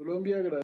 Colombia,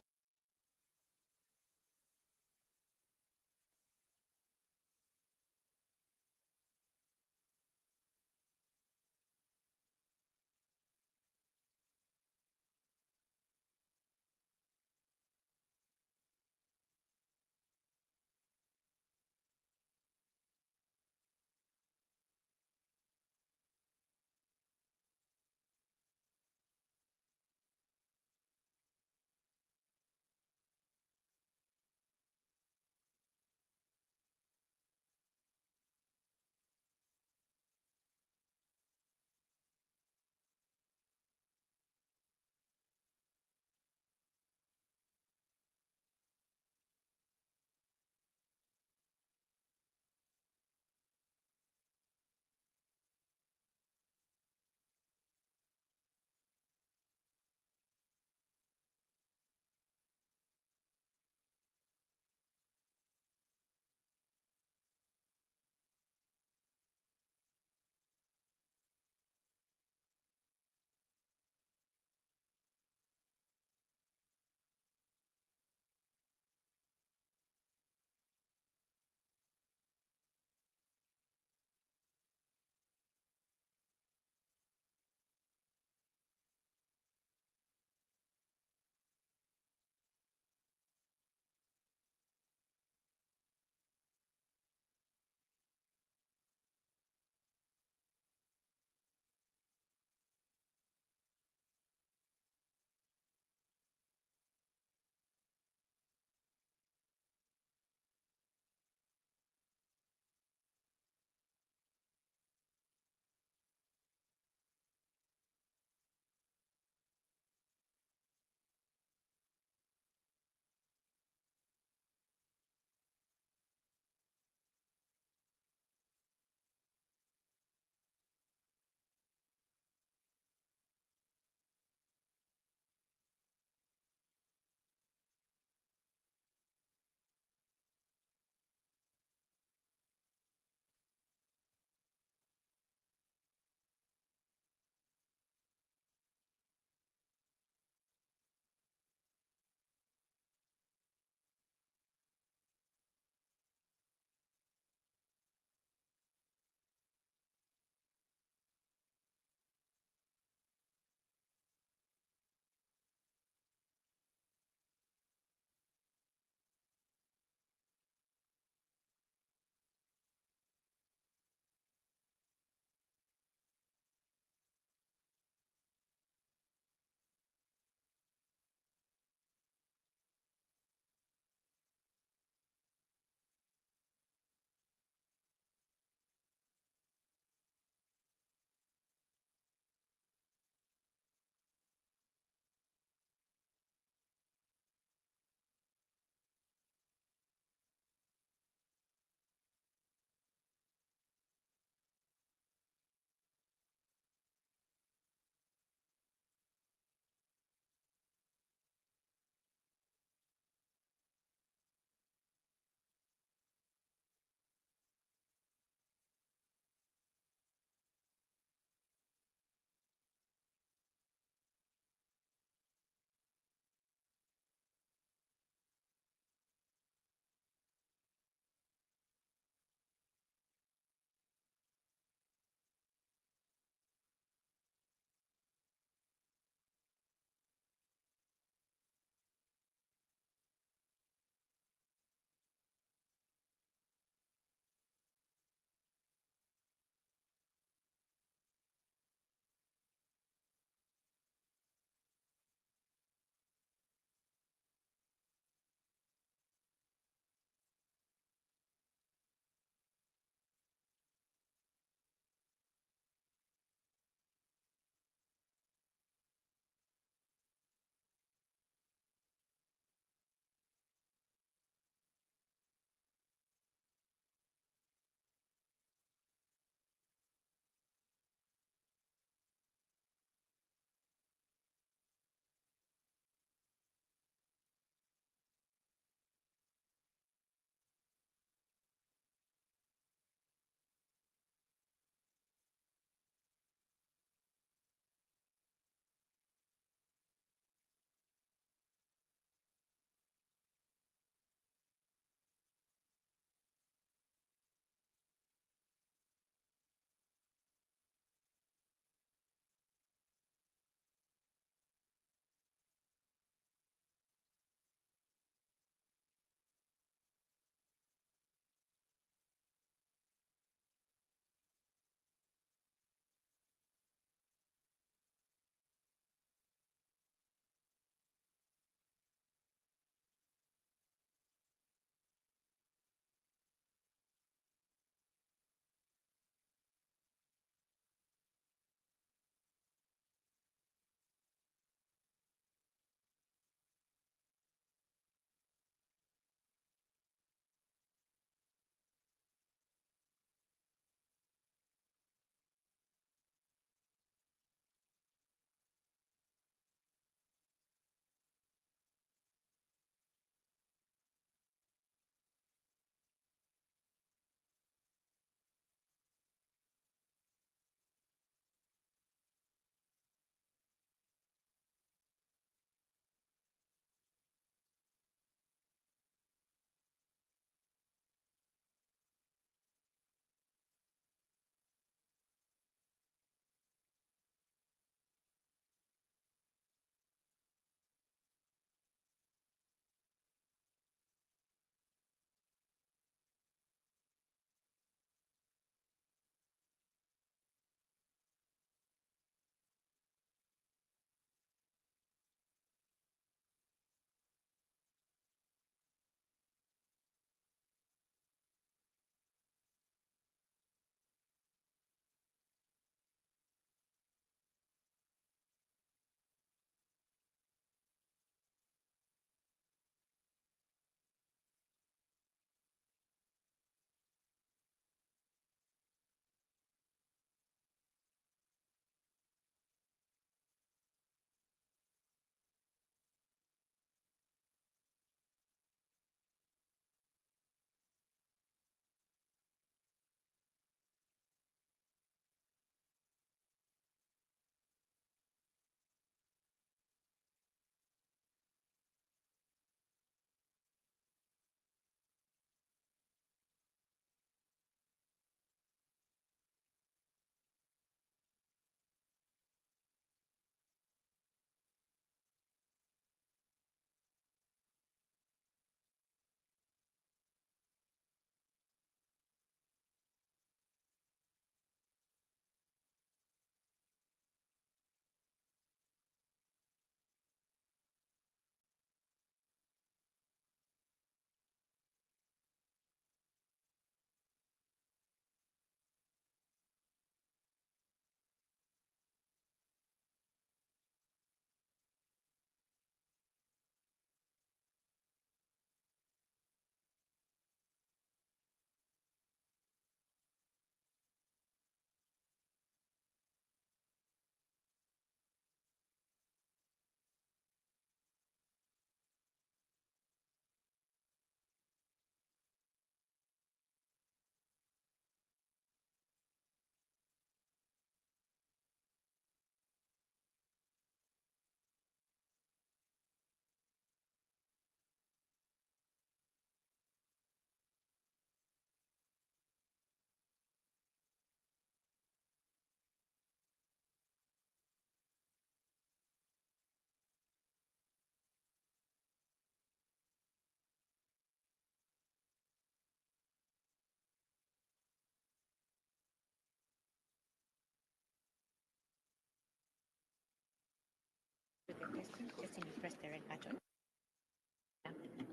you press the red button.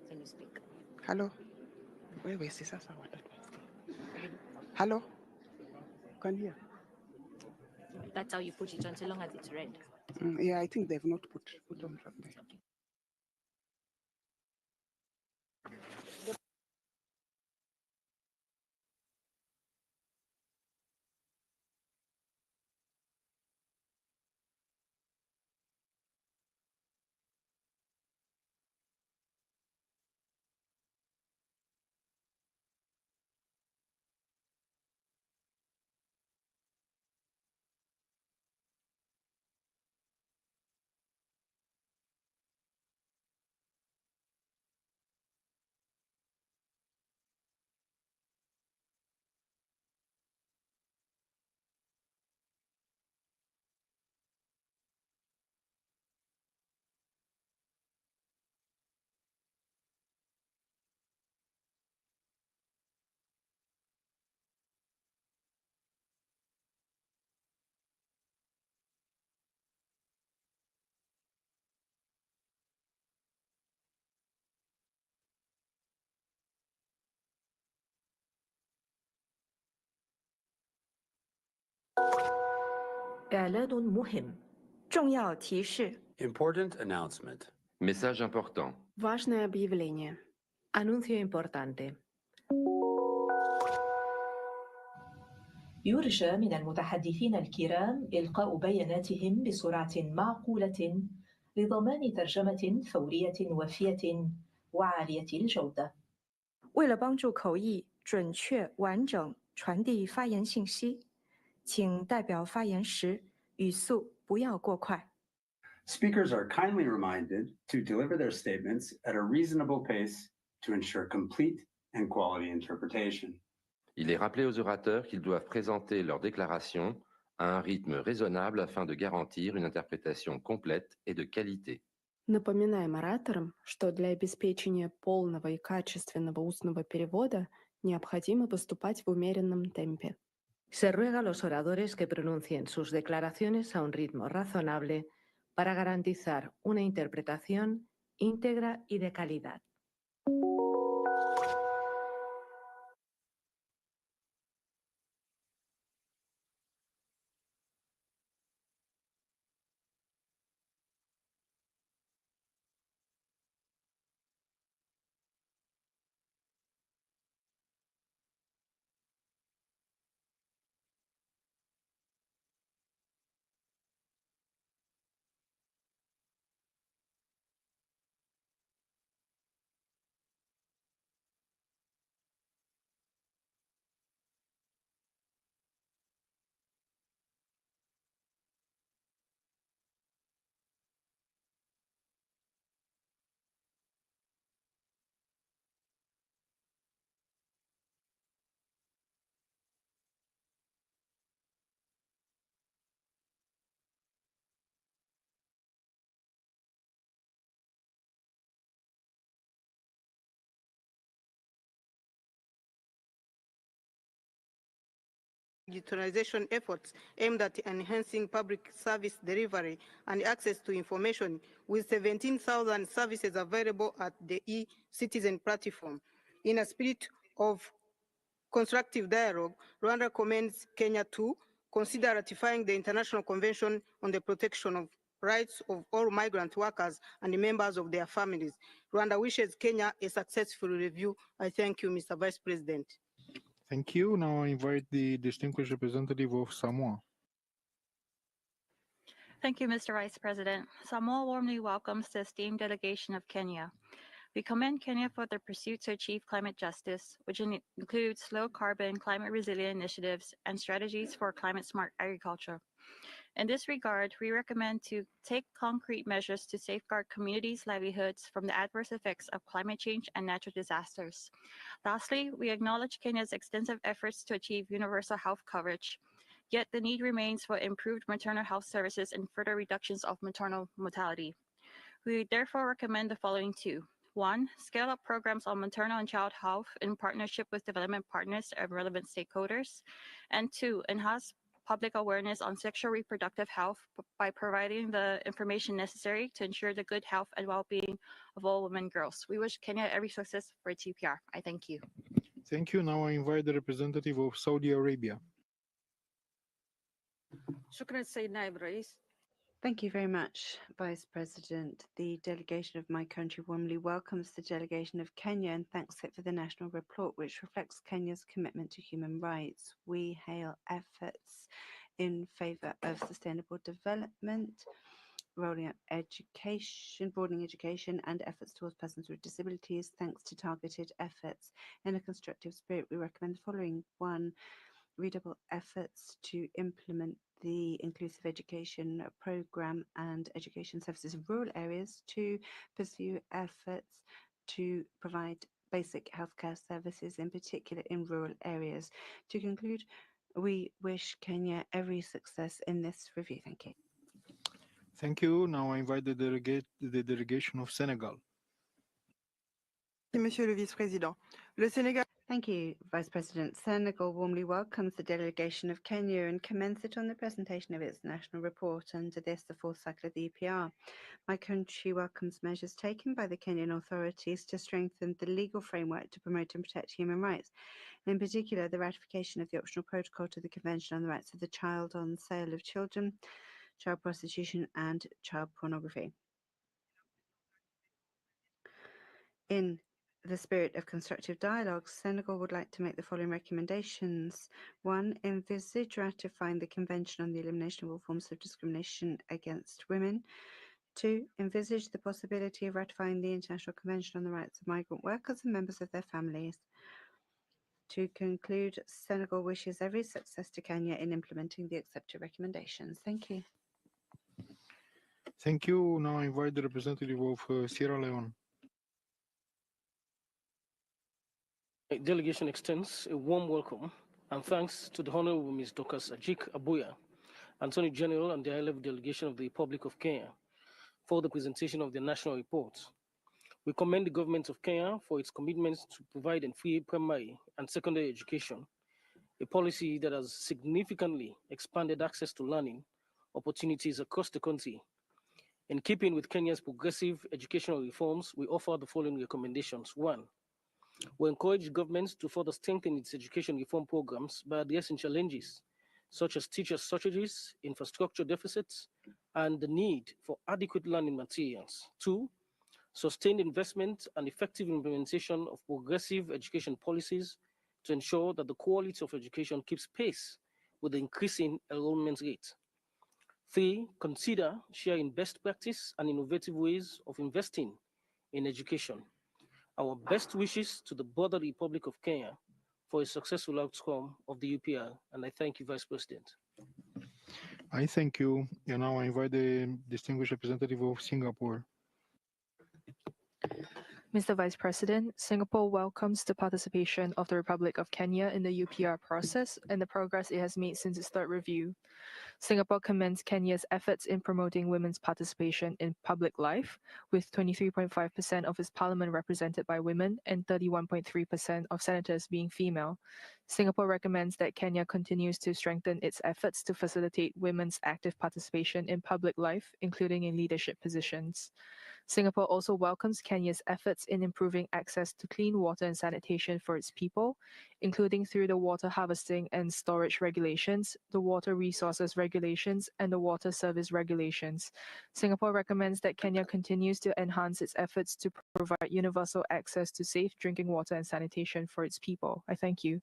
Then you speak. Hello. Wait, sasa watatu. Hello. Can you hear? That's how you put it on, so long as it's red. Yeah, I think they've not put on from there. إعلان مهم. 重要提示 Important announcement. Message important. Важное объявление. Anuncio importante. يرجى من المتحدثين الكرام إلقاء بياناتهم بسرعة معقولة لضمان ترجمة فورية وافية وعالية الجودة. 为了帮助口译准确完整传递发言信息，请代表发言时语速不要过快。 Speakers are kindly reminded to deliver their statements at a reasonable pace to ensure complete and quality interpretation. Il est rappelé aux orateurs qu'ils doivent présenter leur déclaration à un rythme raisonnable afin de garantir une interprétation complète et de qualité. Напоминаем ораторам, что для обеспечения полного и качественного устного перевода необходимо поступать в умеренном темпе. Se ruega a los oradores que pronuncien sus declaraciones a un ritmo razonable para garantizar una interpretación íntegra y de calidad. Digitalization efforts aimed at enhancing public service delivery and access to information, with 17,000 services available at the e-citizen platform. In a spirit of constructive dialogue, Rwanda commends Kenya to consider ratifying the International Convention on the Protection of Rights of all migrant workers and members of their families. Rwanda wishes Kenya a successful review. I thank you, Mr. Vice President. Thank you. Now I invite the distinguished representative of Samoa. Thank you, Mr. Vice President. Samoa warmly welcomes the esteemed delegation of Kenya. We commend Kenya for their pursuit to achieve climate justice, which includes low-carbon, climate-resilient initiatives and strategies for climate-smart agriculture. In this regard, we recommend to take concrete measures to safeguard communities' livelihoods from the adverse effects of climate change and natural disasters. Lastly, we acknowledge Kenya's extensive efforts to achieve universal health coverage, yet the need remains for improved maternal health services and further reductions of maternal mortality. We therefore recommend the following two. 1. Scale up programs on maternal and child health in partnership with development partners and relevant stakeholders. And 2. Enhance public awareness on sexual reproductive health by providing the information necessary to ensure the good health and well-being of all women and girls. We wish Kenya every success for its UPR. I thank you. Thank you. Now I invite the representative of Saudi Arabia. Thank you very much, Vice President. The delegation of my country warmly welcomes the delegation of Kenya and thanks it for the national report, which reflects Kenya's commitment to human rights. We hail efforts in favor of sustainable development, rolling out education, broadening education, and efforts towards persons with disabilities. Thanks to targeted efforts in a constructive spirit, we recommend the following. 1, redouble efforts to implement the inclusive education program and education services in rural areas. 2, pursue efforts to provide basic healthcare services, in particular in rural areas. To conclude, we wish Kenya every success in this review. Thank you. Thank you. Now I invite the delegation of Senegal. Monsieur le Vice-président. Le Sénégal. Thank you, Vice President. Senegal warmly welcomes the delegation of Kenya and commends it on the presentation of its national report under this, the fourth cycle of the EPR. My country welcomes measures taken by the Kenyan authorities to strengthen the legal framework to promote and protect human rights. In particular, the ratification of the optional protocol to the Convention on the Rights of the Child on sale of children, child prostitution, and child pornography. In the spirit of constructive dialogue, Senegal would like to make the following recommendations. 1, envisage ratifying the Convention on the Elimination of All Forms of Discrimination Against Women. 2, envisage the possibility of ratifying the International Convention on the Rights of Migrant Workers and members of their families. To conclude, Senegal wishes every success to Kenya in implementing the accepted recommendations. Thank you. Thank you. Now I invite the representative of Sierra Leone. Delegation extends a warm welcome and thanks to the Honorable Ms. Dorcas Ajik Abuya, Attorney General and the high-level delegation of the Republic of Kenya, for the presentation of the national report. We commend the government of Kenya for its commitment to provide free primary and secondary education, a policy that has significantly expanded access to learning opportunities across the country. In keeping with Kenya's progressive educational reforms, we offer the following recommendations. 1, we encourage governments to further strengthen its education reform programs by addressing challenges such as teacher shortages, infrastructure deficits, and the need for adequate learning materials. 2, sustained investment and effective implementation of progressive education policies to ensure that the quality of education keeps pace with the increasing enrollment rate. 3, consider sharing best practice and innovative ways of investing in education. Our best wishes to the broader Republic of Kenya for a successful outcome of the UPR, and I thank you, Vice President. I thank you. And now I invite the distinguished representative of Singapore. Mr. Vice President, Singapore welcomes the participation of the Republic of Kenya in the UPR process and the progress it has made since its third review. Singapore commends Kenya's efforts in promoting women's participation in public life, with 23.5% of its parliament represented by women and 31.3% of senators being female. Singapore recommends that Kenya continues to strengthen its efforts to facilitate women's active participation in public life, including in leadership positions. Singapore also welcomes Kenya's efforts in improving access to clean water and sanitation for its people, including through the water harvesting and storage regulations, the water resources regulations, and the water service regulations. Singapore recommends that Kenya continues to enhance its efforts to provide universal access to safe drinking water and sanitation for its people. I thank you.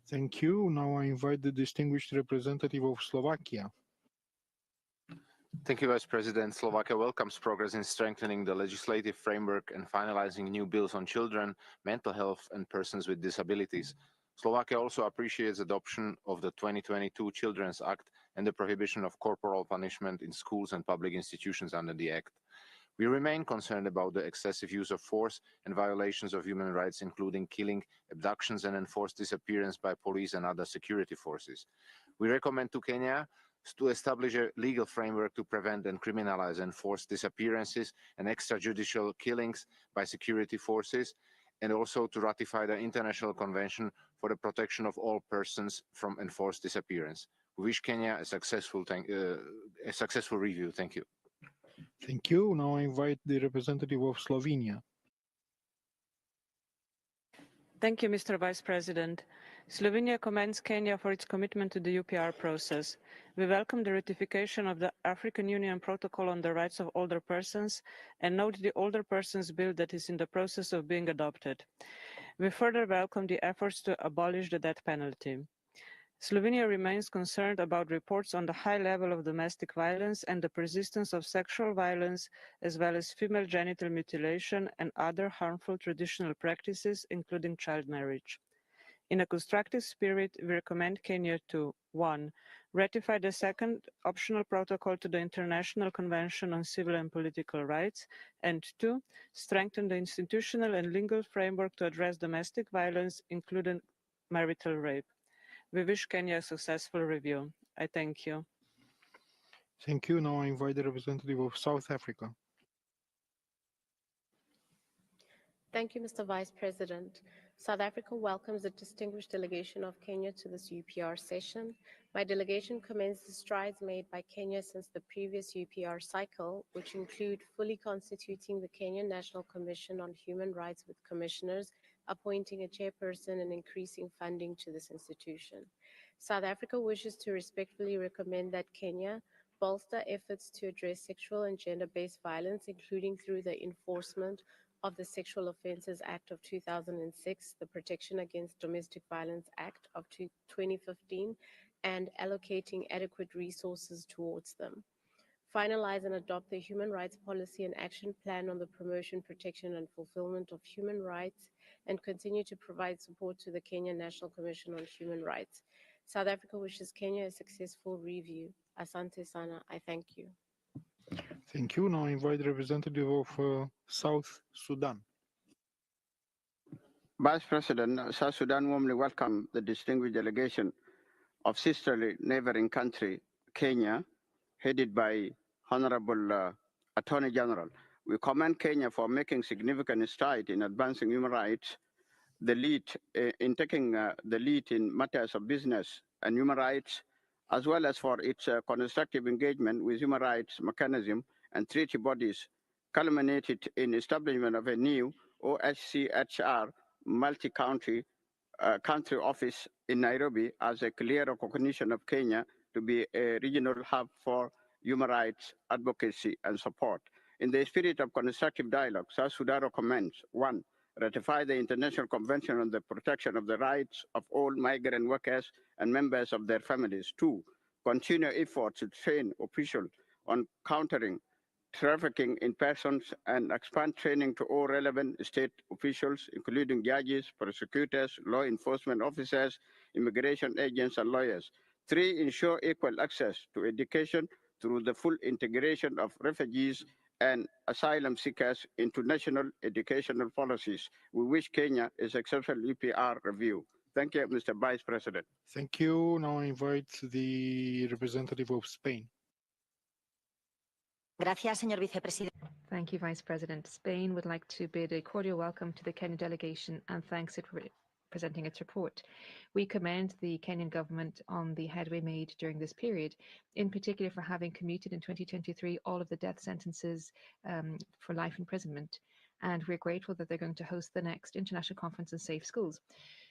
Thank you. Now I invite the distinguished representative of Slovakia. Thank you, Vice President. Slovakia welcomes progress in strengthening the legislative framework and finalizing new bills on children, mental health, and persons with disabilities. Slovakia also appreciates adoption of the 2022 Children's Act and the prohibition of corporal punishment in schools and public institutions under the Act. We remain concerned about the excessive use of force and violations of human rights, including killing, abductions, and enforced disappearance by police and other security forces. We recommend to Kenya to establish a legal framework to prevent and criminalize enforced disappearances and extrajudicial killings by security forces, and also to ratify the International Convention for the Protection of All Persons from Enforced Disappearance. We wish Kenya a successful review. Thank you. Thank you. Now I invite the representative of Slovenia. Thank you, Mr. Vice President. Slovenia commends Kenya for its commitment to the UPR process. We welcome the ratification of the African Union Protocol on the Rights of Older Persons and note the Older Persons Bill that is in the process of being adopted. We further welcome the efforts to abolish the death penalty. Slovenia remains concerned about reports on the high level of domestic violence and the persistence of sexual violence, as well as female genital mutilation and other harmful traditional practices, including child marriage. In a constructive spirit, we recommend Kenya to 1. Ratify the second optional protocol to the International Convention on Civil and Political Rights, and 2. Strengthen the institutional and legal framework to address domestic violence, including marital rape. We wish Kenya a successful review. I thank you. Thank you. Now I invite the representative of South Africa. Thank you, Mr. Vice President. South Africa welcomes the distinguished delegation of Kenya to this UPR session. My delegation commends the strides made by Kenya since the previous UPR cycle, which include fully constituting the Kenyan National Commission on Human Rights with commissioners, appointing a chairperson, and increasing funding to this institution. South Africa wishes to respectfully recommend that Kenya bolster efforts to address sexual and gender-based violence, including through the enforcement of the Sexual Offences Act of 2006, the Protection Against Domestic Violence Act of 2015, and allocating adequate resources towards them. Finalize and adopt the Human Rights Policy and Action Plan on the promotion, protection, and fulfillment of human rights, and continue to provide support to the Kenyan National Commission on Human Rights. South Africa wishes Kenya a successful review. Asante sana. I thank you. Thank you. Now I invite the representative of South Sudan. Vice President, South Sudan warmly welcome the distinguished delegation of sisterly neighboring country, Kenya, headed by Honorable Attorney General. We commend Kenya for making significant strides in advancing human rights, in taking the lead in matters of business and human rights, as well as for its constructive engagement with human rights mechanism and treaty bodies, culminated in establishment of a new OHCHR multi-country country office in Nairobi as a clear recognition of Kenya to be a regional hub for human rights advocacy and support. In the spirit of constructive dialogue, South Sudan recommends 1. Ratify the International Convention on the Protection of the Rights of All Migrant Workers and Members of their Families. 2. Continue efforts to train officials on countering trafficking in persons and expand training to all relevant state officials, including judges, prosecutors, law enforcement officers, immigration agents, and lawyers. 3. Ensure equal access to education through the full integration of refugees and asylum seekers into national educational policies. We wish Kenya a successful UPR review. Thank you, Mr. Vice President. Thank you. Now I invite the representative of Spain. Gracias, señor vicepresidente. Thank you, Vice President. Spain would like to bid a cordial welcome to the Kenyan delegation and thanks it for presenting its report. We commend the Kenyan government on the headway made during this period, in particular for having commuted in 2023 all of the death sentences for life imprisonment. And we're grateful that they're going to host the next International Conference on Safe Schools.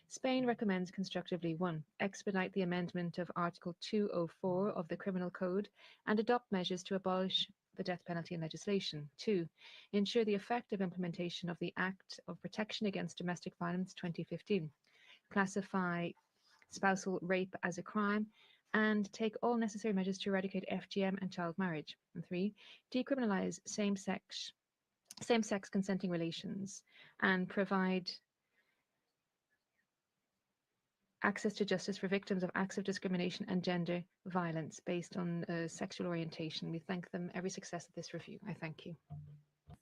Spain recommends constructively 1. Expedite the amendment of Article 204 of the Criminal Code and adopt measures to abolish the death penalty in legislation. 2. Ensure the effective implementation of the Act of Protection Against Domestic Violence 2015. Classify spousal rape as a crime and take all necessary measures to eradicate FGM and child marriage. And 3. Decriminalize same-sex consenting relations and provide access to justice for victims of acts of discrimination and gender violence based on sexual orientation. We thank them every success of this review. I thank you.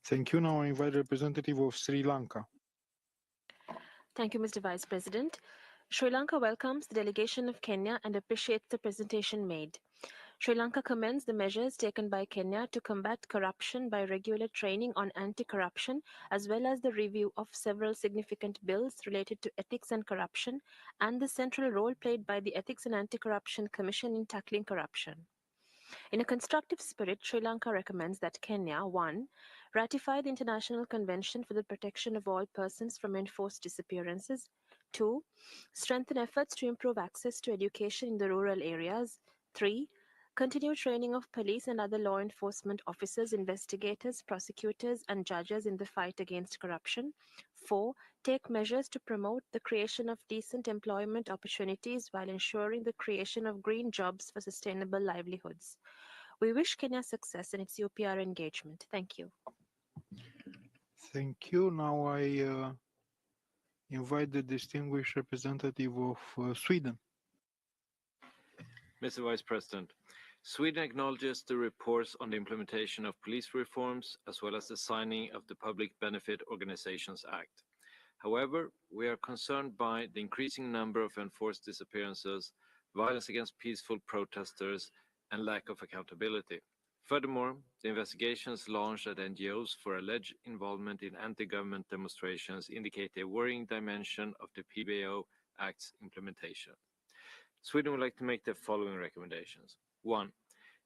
Thank you. Now I invite the representative of Sri Lanka. Thank you, Mr. Vice President. Sri Lanka welcomes the delegation of Kenya and appreciates the presentation made. Sri Lanka commends the measures taken by Kenya to combat corruption by regular training on anti-corruption, as well as the review of several significant bills related to ethics and corruption, and the central role played by the Ethics and Anti-Corruption Commission in tackling corruption. In a constructive spirit, Sri Lanka recommends that Kenya, 1. Ratify the International Convention for the Protection of All Persons from Enforced Disappearances. 2. Strengthen efforts to improve access to education in the rural areas. 3. Continue training of police and other law enforcement officers, investigators, prosecutors, and judges in the fight against corruption. 4. Take measures to promote the creation of decent employment opportunities while ensuring the creation of green jobs for sustainable livelihoods. We wish Kenya success in its UPR engagement. Thank you. Thank you. Now I invite the distinguished representative of Sweden. Mr. Vice President, Sweden acknowledges the reports on the implementation of police reforms as well as the signing of the Public Benefit Organizations Act. However, we are concerned by the increasing number of enforced disappearances, violence against peaceful protesters, and lack of accountability. Furthermore, the investigations launched at NGOs for alleged involvement in anti-government demonstrations indicate a worrying dimension of the PBO Act's implementation. Sweden would like to make the following recommendations. 1.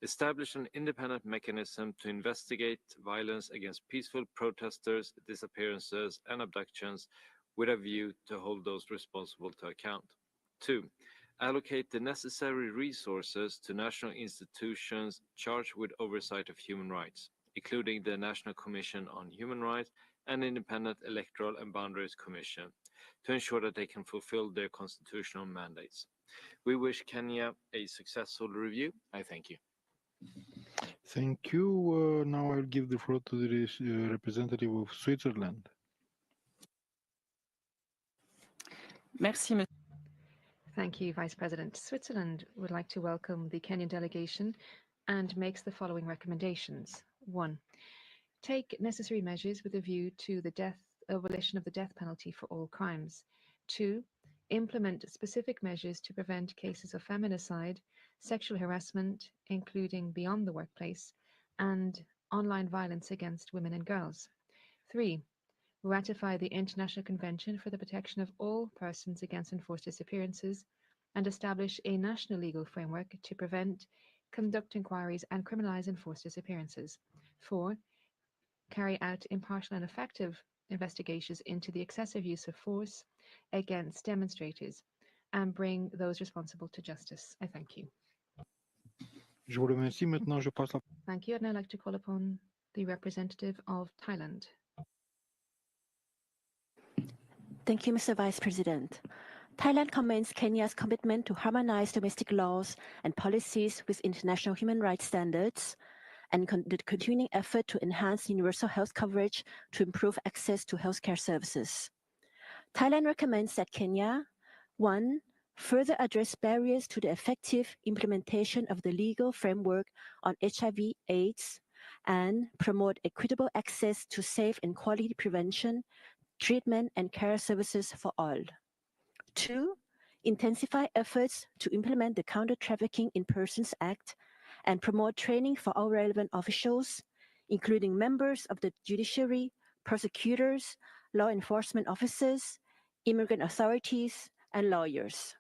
Establish an independent mechanism to investigate violence against peaceful protesters, disappearances, and abductions with a view to hold those responsible to account. 2. Allocate the necessary resources to national institutions charged with oversight of human rights, including the National Commission on Human Rights and Independent Electoral and Boundaries Commission, to ensure that they can fulfill their constitutional mandates. We wish Kenya a successful review. I thank you. Thank you. Now I'll give the floor to the representative of Switzerland. Merci, Thank you, Vice President. Switzerland would like to welcome the Kenyan delegation and makes the following recommendations. 1. Take necessary measures with a view to the abolition of the death penalty for all crimes. 2. Implement specific measures to prevent cases of feminicide, sexual harassment, including beyond the workplace, and online violence against women and girls. 3. Ratify the International Convention for the Protection of All Persons Against Enforced Disappearances and establish a national legal framework to prevent, conduct inquiries, and criminalize enforced disappearances. 4. Carry out impartial and effective investigations into the excessive use of force against demonstrators and bring those responsible to justice. I thank you. Je vous remercie. Maintenant, je passe la... Thank you. I'd now like to call upon the representative of Thailand. Thank you, Mr. Vice President. Thailand commends Kenya's commitment to harmonize domestic laws and policies with international human rights standards and the continuing effort to enhance universal health coverage to improve access to healthcare services. Thailand recommends that Kenya, 1. Further address barriers to the effective implementation of the legal framework on HIV/AIDS and promote equitable access to safe and quality prevention, treatment, and care services for all. 2. Intensify efforts to implement the Counter-Trafficking in Persons Act and promote training for all relevant officials, including members of the judiciary, prosecutors, law enforcement officers, immigrant authorities, and lawyers.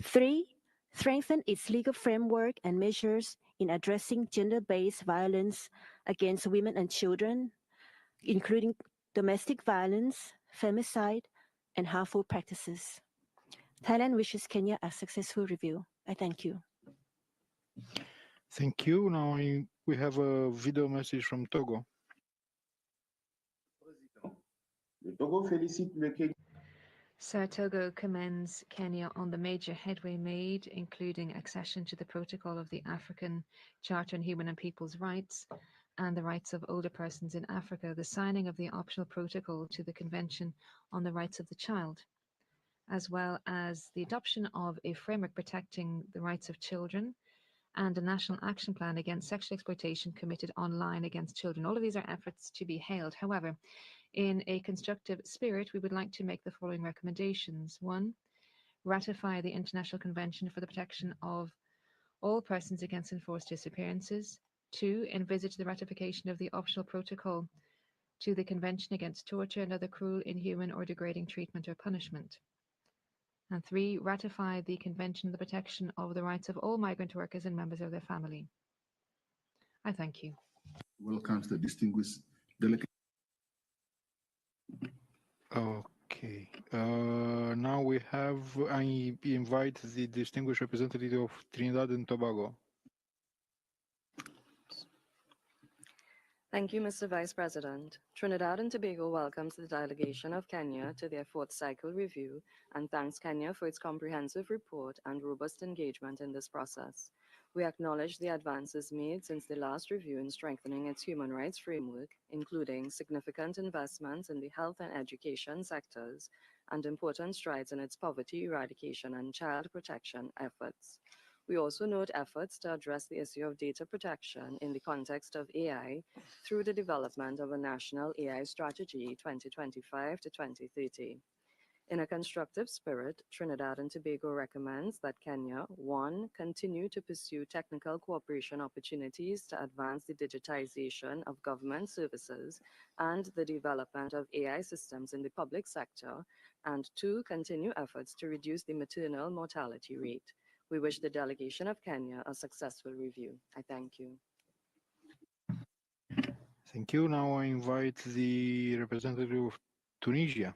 3. Strengthen its legal framework and measures in addressing gender-based violence against women and children, including domestic violence, femicide, and harmful practices. Thailand wishes Kenya a successful review. I thank you. Thank you. Now we have a video message from Togo. Sir Togo commends Kenya on the major headway made, including accession to the Protocol of the African Charter on Human and People's Rights and the Rights of Older Persons in Africa, the signing of the optional protocol to the Convention on the Rights of the Child, as well as the adoption of a framework protecting the rights of children and a national action plan against sexual exploitation committed online against children. All of these are efforts to be hailed. However, in a constructive spirit, we would like to make the following recommendations. 1. Ratify the International Convention for the Protection of all persons against enforced disappearances. 2. Envisage the ratification of the optional protocol to the Convention Against Torture and Other Cruel, Inhuman, or Degrading Treatment or Punishment. And 3. Ratify the Convention on the Protection of the Rights of all Migrant Workers and Members of their Family. I thank you. Welcome to the distinguished delegate. Okay. Now I invite the distinguished representative of Trinidad and Tobago. Thank you, Mr. Vice President. Trinidad and Tobago welcomes the delegation of Kenya to their fourth cycle review and thanks Kenya for its comprehensive report and robust engagement in this process. We acknowledge the advances made since the last review in strengthening its human rights framework, including significant investments in the health and education sectors and important strides in its poverty eradication and child protection efforts. We also note efforts to address the issue of data protection in the context of AI through the development of a national AI strategy 2025 to 2030. In a constructive spirit, Trinidad and Tobago recommends that Kenya, 1, continue to pursue technical cooperation opportunities to advance the digitization of government services and the development of AI systems in the public sector, and 2, continue efforts to reduce the maternal mortality rate. We wish the delegation of Kenya a successful review. I thank you. Thank you. Now I invite the representative of Tunisia.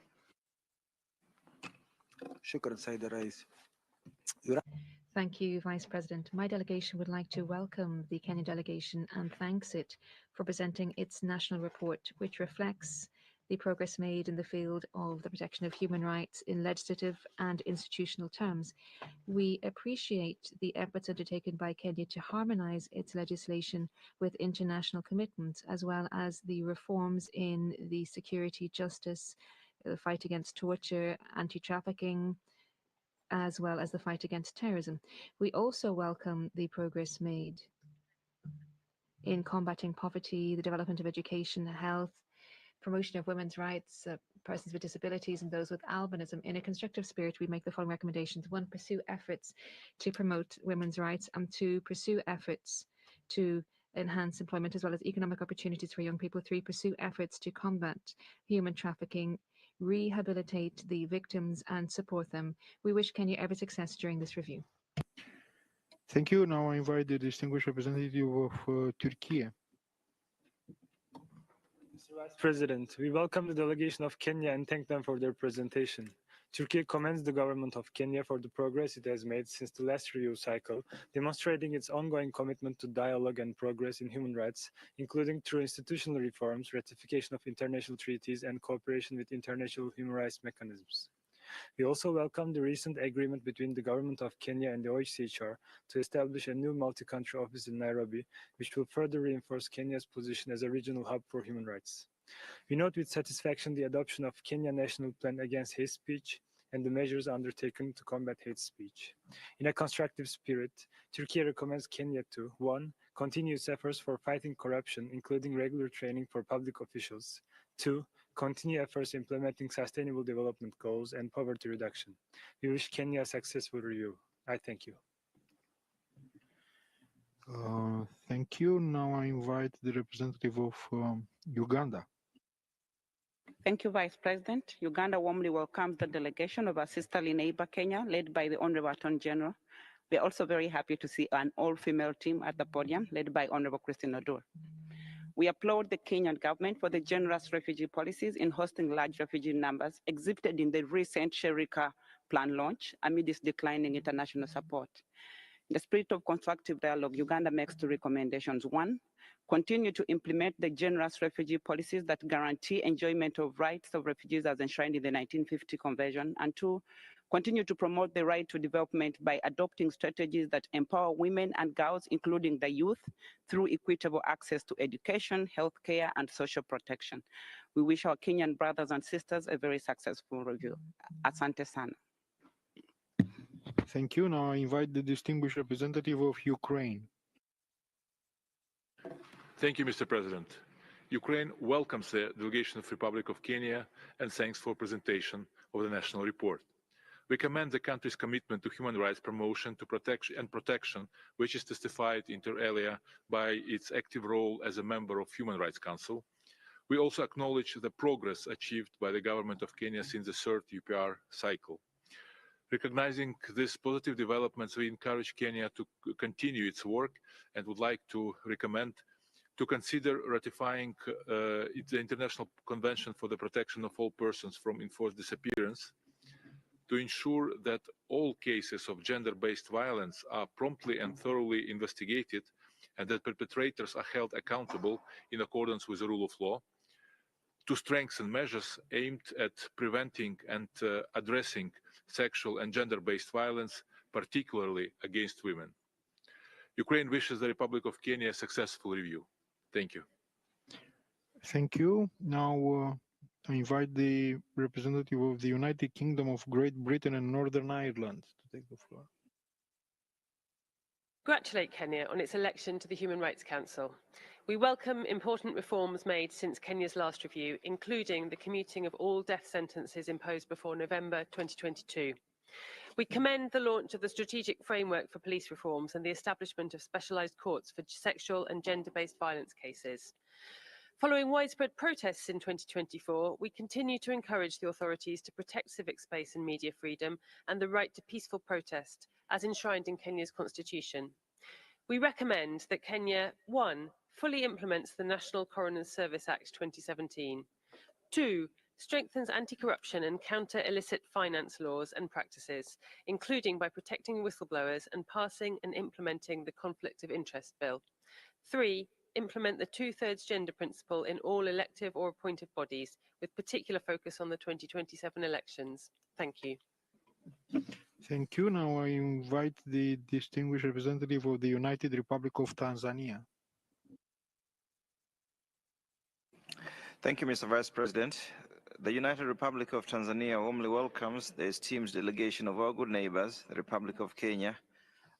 Thank you, Vice President. My delegation would like to welcome the Kenyan delegation and thanks it for presenting its national report, which reflects the progress made in the field of the protection of human rights in legislative and institutional terms. We appreciate the efforts undertaken by Kenya to harmonize its legislation with international commitments, as well as the reforms in the security, justice, the fight against torture, anti-trafficking, as well as the fight against terrorism. We also welcome the progress made in combating poverty, the development of education, health, promotion of women's rights, persons with disabilities and those with albinism. In a constructive spirit, we make the following recommendations. 1, pursue efforts to promote women's rights, and 2, pursue efforts to enhance employment as well as economic opportunities for young people. 3, pursue efforts to combat human trafficking, rehabilitate the victims and support them. We wish Kenya every success during this review. Thank you. Now I invite the distinguished representative of Turkey. Mr. Vice President, we welcome the delegation of Kenya and thank them for their presentation. Turkey commends the government of Kenya for the progress it has made since the last review cycle, demonstrating its ongoing commitment to dialogue and progress in human rights, including through institutional reforms, ratification of international treaties, and cooperation with international human rights mechanisms. We also welcome the recent agreement between the government of Kenya and the OHCHR to establish a new multi-country office in Nairobi, which will further reinforce Kenya's position as a regional hub for human rights. We note with satisfaction the adoption of Kenya National Plan Against Hate Speech and the measures undertaken to combat hate speech. In a constructive spirit, Turkey recommends Kenya to 1. Continue its efforts for fighting corruption, including regular training for public officials. 2. Continue efforts implementing sustainable development goals and poverty reduction. We wish Kenya a successful review. I thank you. Thank you. Now I invite the representative of Uganda. Thank you, Vice President. Uganda warmly welcomes the delegation of our sisterly neighbor, Kenya, led by the Honorable Attorney General. We are also very happy to see an all-female team at the podium, led by Honorable Christine Odur. We applaud the Kenyan government for the generous refugee policies in hosting large refugee numbers exhibited in the recent Sherika plan launch amidst declining international support. In the spirit of constructive dialogue, Uganda makes 2 recommendations. 1, continue to implement the generous refugee policies that guarantee enjoyment of rights of refugees as enshrined in the 1950 Convention. And 2, continue to promote the right to development by adopting strategies that empower women and girls, including the youth, through equitable access to education, healthcare, and social protection. We wish our Kenyan brothers and sisters a very successful review. Asante sana. Thank you. Now I invite the distinguished representative of Ukraine. Thank you, Mr. President. Ukraine welcomes the delegation of the Republic of Kenya and thanks for presentation of the national report. We commend the country's commitment to human rights promotion and protection, which is testified inter alia by its active role as a member of Human Rights Council. We also acknowledge the progress achieved by the government of Kenya since the third UPR cycle. Recognizing these positive developments, we encourage Kenya to continue its work and would like to recommend to consider ratifying the International Convention for the Protection of All Persons from Enforced Disappearance, to ensure that all cases of gender-based violence are promptly and thoroughly investigated and that perpetrators are held accountable in accordance with the rule of law, to strengthen measures aimed at preventing and addressing sexual and gender-based violence, particularly against women. Ukraine wishes the Republic of Kenya a successful review. Thank you. Thank you. Now I invite the representative of the United Kingdom of Great Britain and Northern Ireland to take the floor. Congratulate Kenya on its election to the Human Rights Council. We welcome important reforms made since Kenya's last review, including the commuting of all death sentences imposed before November 2022. We commend the launch of the strategic framework for police reforms and the establishment of specialised courts for sexual and gender-based violence cases. Following widespread protests in 2024, we continue to encourage the authorities to protect civic space and media freedom and the right to peaceful protest, as enshrined in Kenya's constitution. We recommend that Kenya, 1, fully implements the National Coroner's Service Act 2017, 2, strengthens anti-corruption and counter illicit finance laws and practices, including by protecting whistleblowers and passing and implementing the Conflict of Interest Bill, 3, implement the 2/3 gender principle in all elective or appointed bodies, with particular focus on the 2027 elections. Thank you. Thank you. Now I invite the distinguished representative of the United Republic of Tanzania. Thank you, Mr. Vice President. The United Republic of Tanzania warmly welcomes the esteemed delegation of our good neighbors, the Republic of Kenya,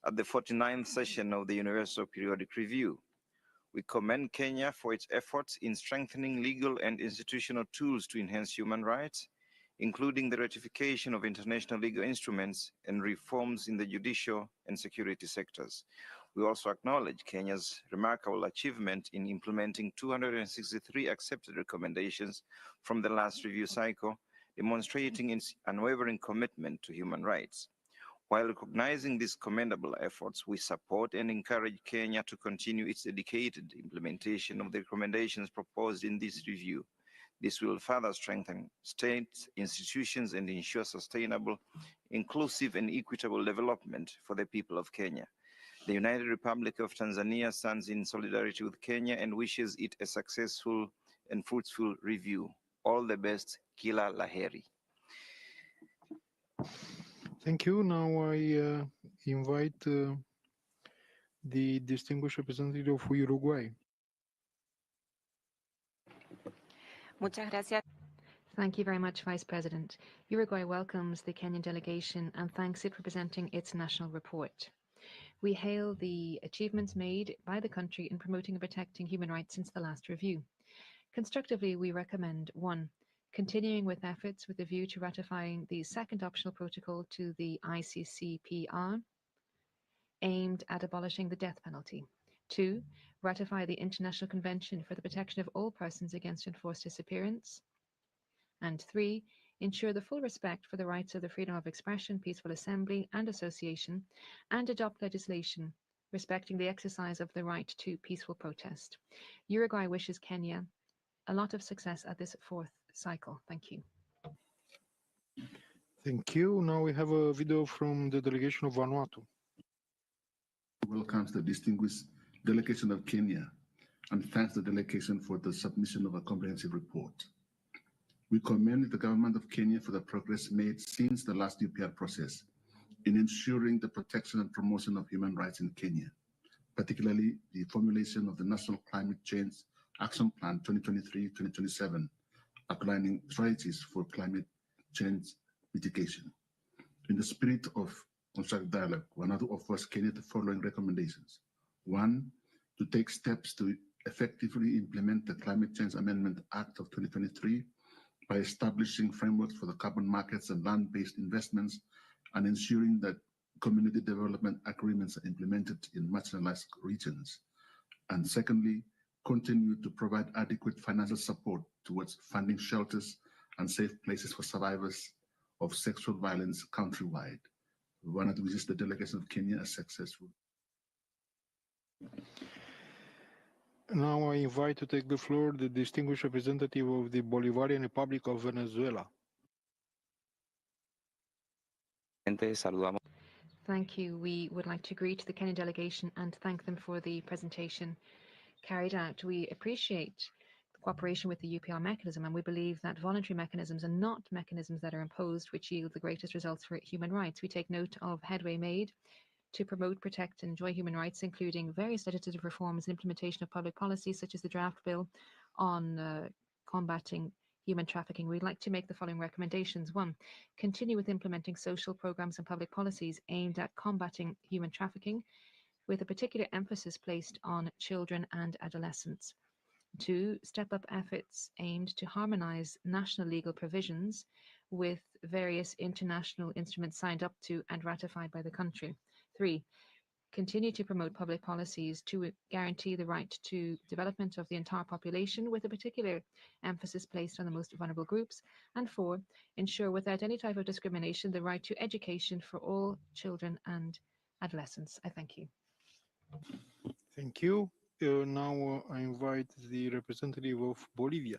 at the 49th session of the Universal Periodic Review. We commend Kenya for its efforts in strengthening legal and institutional tools to enhance human rights, including the ratification of international legal instruments and reforms in the judicial and security sectors. We also acknowledge Kenya's remarkable achievement in implementing 263 accepted recommendations from the last review cycle, demonstrating its unwavering commitment to human rights. While recognizing these commendable efforts, we support and encourage Kenya to continue its dedicated implementation of the recommendations proposed in this review. This will further strengthen state institutions and ensure sustainable, inclusive, and equitable development for the people of Kenya. The United Republic of Tanzania stands in solidarity with Kenya and wishes it a successful and fruitful review. All the best. Kila laheri. Thank you. Now I invite the distinguished representative of Uruguay. Muchas gracias. Thank you very much, Vice President. Uruguay welcomes the Kenyan delegation and thanks it for presenting its national report. We hail the achievements made by the country in promoting and protecting human rights since the last review. Constructively, we recommend 1, continuing with efforts with a view to ratifying the second optional protocol to the ICCPR, aimed at abolishing the death penalty. 2, ratify the International Convention for the Protection of All Persons Against Enforced Disappearance. And 3, ensure the full respect for the rights of the freedom of expression, peaceful assembly and association, and adopt legislation respecting the exercise of the right to peaceful protest. Uruguay wishes Kenya a lot of success at this 4th cycle. Thank you. Thank you. Now we have a video from the delegation of Vanuatu. Welcomes the distinguished delegation of Kenya and thanks the delegation for the submission of a comprehensive report. We commend the government of Kenya for the progress made since the last UPR process in ensuring the protection and promotion of human rights in Kenya, particularly the formulation of the National Climate Change Action Plan 2023-2027, outlining strategies for climate change mitigation. In the spirit of constructive dialogue, Vanuatu offers Kenya the following recommendations. 1, to take steps to effectively implement the Climate Change Amendment Act of 2023 by establishing frameworks for the carbon markets and land-based investments and ensuring that community development agreements are implemented in marginalized regions. And secondly, continue to provide adequate financial support towards funding shelters and safe places for survivors of sexual violence countrywide. We want to wish the delegation of Kenya a successful. Now I invite to take the floor the distinguished representative of the Bolivarian Republic of Venezuela. Thank you. We would like to greet the Kenyan delegation and thank them for the presentation carried out. We appreciate the cooperation with the UPR mechanism, and we believe that voluntary mechanisms are not mechanisms that are imposed which yield the greatest results for human rights. We take note of headway made to promote, protect, and enjoy human rights, including various legislative reforms and implementation of public policies, such as the draft bill on combating human trafficking. We'd like to make the following recommendations. 1, continue with implementing social programs and public policies aimed at combating human trafficking, with a particular emphasis placed on children and adolescents. 2, step up efforts aimed to harmonize national legal provisions with various international instruments signed up to and ratified by the country. 3, continue to promote public policies to guarantee the right to development of the entire population, with a particular emphasis placed on the most vulnerable groups. And 4, ensure without any type of discrimination the right to education for all children and adolescents. I thank you. Thank you. Now I invite the representative of Bolivia.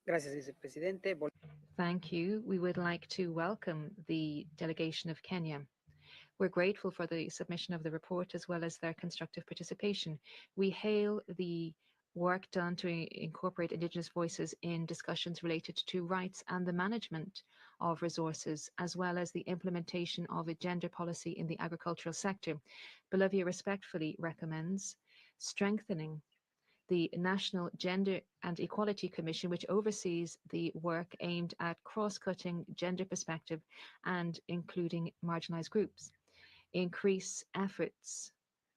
Gracias, vicepresidente. Thank you. We would like to welcome the delegation of Kenya. We're grateful for the submission of the report as well as their constructive participation. We hail the work done to incorporate Indigenous voices in discussions related to rights and the management of resources, as well as the implementation of a gender policy in the agricultural sector. Bolivia respectfully recommends strengthening the National Gender and Equality Commission, which oversees the work aimed at cross-cutting gender perspective and including marginalized groups. Increase efforts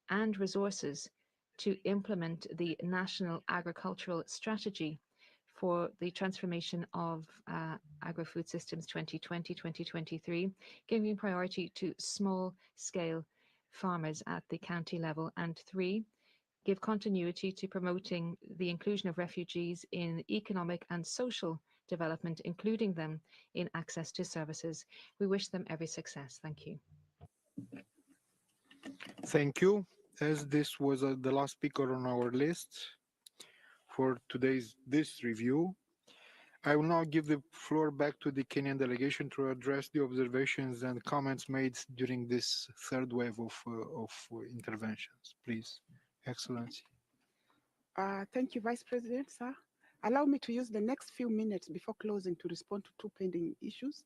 and resources to implement the National Agricultural Strategy for the transformation of agri-food systems 2020-2023, giving priority to small-scale farmers at the county level. And 3, give continuity to promoting the inclusion of refugees in economic and social development, including them in access to services. We wish them every success. Thank you. Thank you. As this was the last speaker on our list for this review, I will now give the floor back to the Kenyan delegation to address the observations and comments made during this third wave of interventions. Please, Excellency. Thank you, Vice President, sir. Allow me to use the next few minutes before closing to respond to 2 pending issues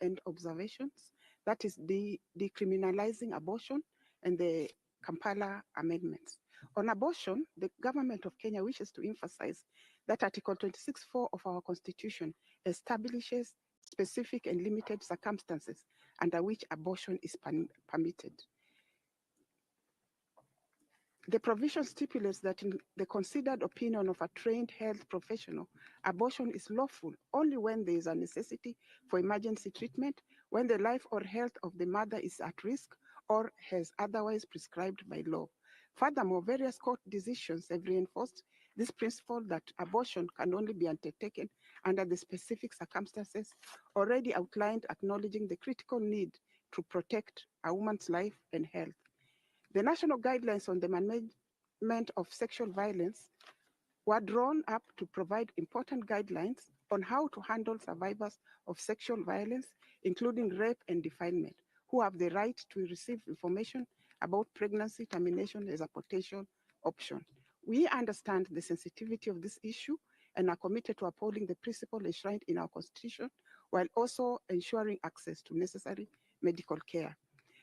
and observations. That is the decriminalizing abortion and the Kampala amendments. On abortion, the government of Kenya wishes to emphasize that Article 26(4) of our Constitution establishes specific and limited circumstances under which abortion is permitted. The provision stipulates that in the considered opinion of a trained health professional, abortion is lawful only when there is a necessity for emergency treatment, when the life or health of the mother is at risk or has otherwise prescribed by law. Furthermore, various court decisions have reinforced this principle that abortion can only be undertaken under the specific circumstances already outlined, acknowledging the critical need to protect a woman's life and health. The national guidelines on the management of sexual violence were drawn up to provide important guidelines on how to handle survivors of sexual violence, including rape and defilement, who have the right to receive information about pregnancy termination as a potential option. We understand the sensitivity of this issue and are committed to upholding the principle enshrined in our Constitution, while also ensuring access to necessary medical care.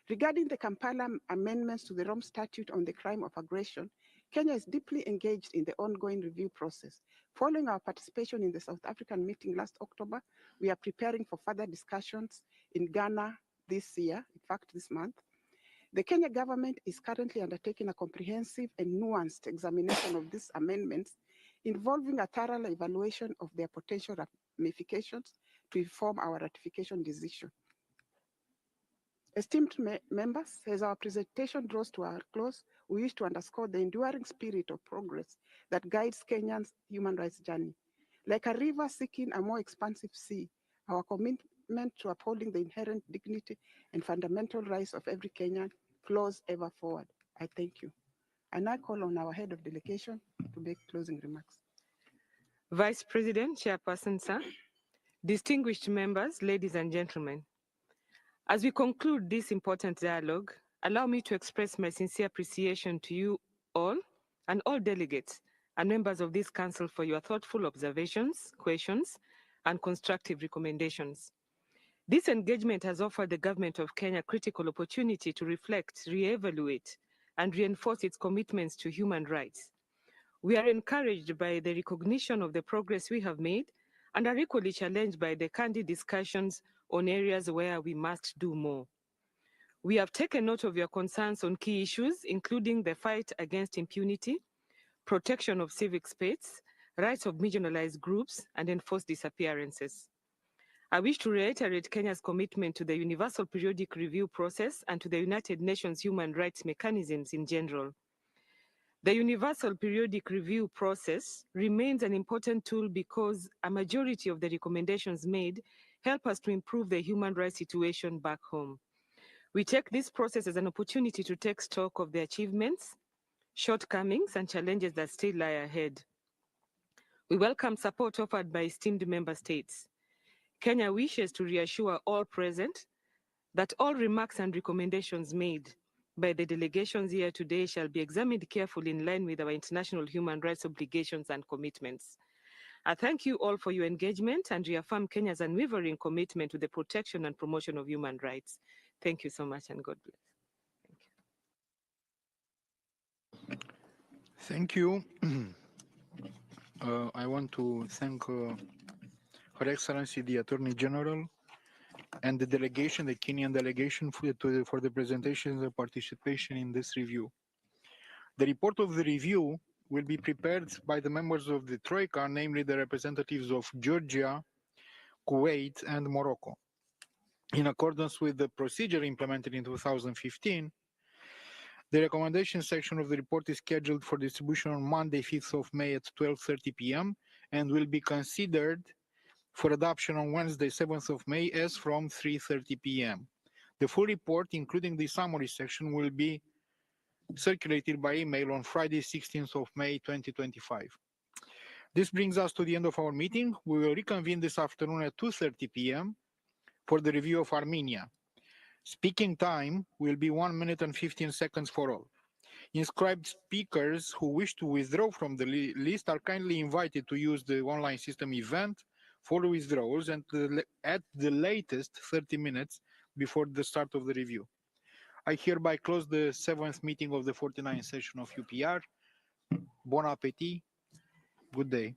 Regarding the Kampala amendments to the Rome Statute on the crime of aggression, Kenya is deeply engaged in the ongoing review process. Following our participation in the South African meeting last October, we are preparing for further discussions in Ghana this year, in fact, this month. The Kenya government is currently undertaking a comprehensive and nuanced examination of these amendments, involving a thorough evaluation of their potential ramifications to inform our ratification decision. Esteemed members, as our presentation draws to our close, we wish to underscore the enduring spirit of progress that guides Kenya's human rights journey. Like a river seeking a more expansive sea, our commitment to upholding the inherent dignity and fundamental rights of every Kenyan flows ever forward. I thank you. I now call on our head of delegation to make closing remarks. Vice President, Chairperson, sir, distinguished members, ladies and gentlemen. As we conclude this important dialogue, allow me to express my sincere appreciation to you all and all delegates and members of this council for your thoughtful observations, questions, and constructive recommendations. This engagement has offered the government of Kenya critical opportunity to reflect, re-evaluate, and reinforce its commitments to human rights. We are encouraged by the recognition of the progress we have made and are equally challenged by the candid discussions on areas where we must do more. We have taken note of your concerns on key issues, including the fight against impunity, protection of civic space, rights of marginalized groups, and enforced disappearances. I wish to reiterate Kenya's commitment to the Universal Periodic Review process and to the United Nations human rights mechanisms in general. The Universal Periodic Review process remains an important tool because a majority of the recommendations made help us to improve the human rights situation back home. We take this process as an opportunity to take stock of the achievements, shortcomings, and challenges that still lie ahead. We welcome support offered by esteemed member states. Kenya wishes to reassure all present that all remarks and recommendations made by the delegations here today shall be examined carefully in line with our international human rights obligations and commitments. I thank you all for your engagement and reaffirm Kenya's unwavering commitment to the protection and promotion of human rights. Thank you so much and God bless. Thank you. I want to thank Her Excellency the Attorney General and the delegation, the Kenyan delegation, for the presentation and the participation in this review. The report of the review will be prepared by the members of the Troika, namely the representatives of Georgia, Kuwait, and Morocco. In accordance with the procedure implemented in 2015, the recommendation section of the report is scheduled for distribution on Monday, 5th of May at 12:30 p.m. and will be considered for adoption on Wednesday, 7th of May as from 3:30 p.m. The full report, including the summary section, will be circulated by email on Friday, 16th of May, 2025. This brings us to the end of our meeting. We will reconvene this afternoon at 2:30 p.m. for the review of Armenia. Speaking time will be 1 minute and 15 seconds for all. Inscribed speakers who wish to withdraw from the list are kindly invited to use the online system event for withdrawals and at the latest 30 minutes before the start of the review. I hereby close the 7th meeting of the 49th session of UPR. Bon appetit. Good day.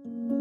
you.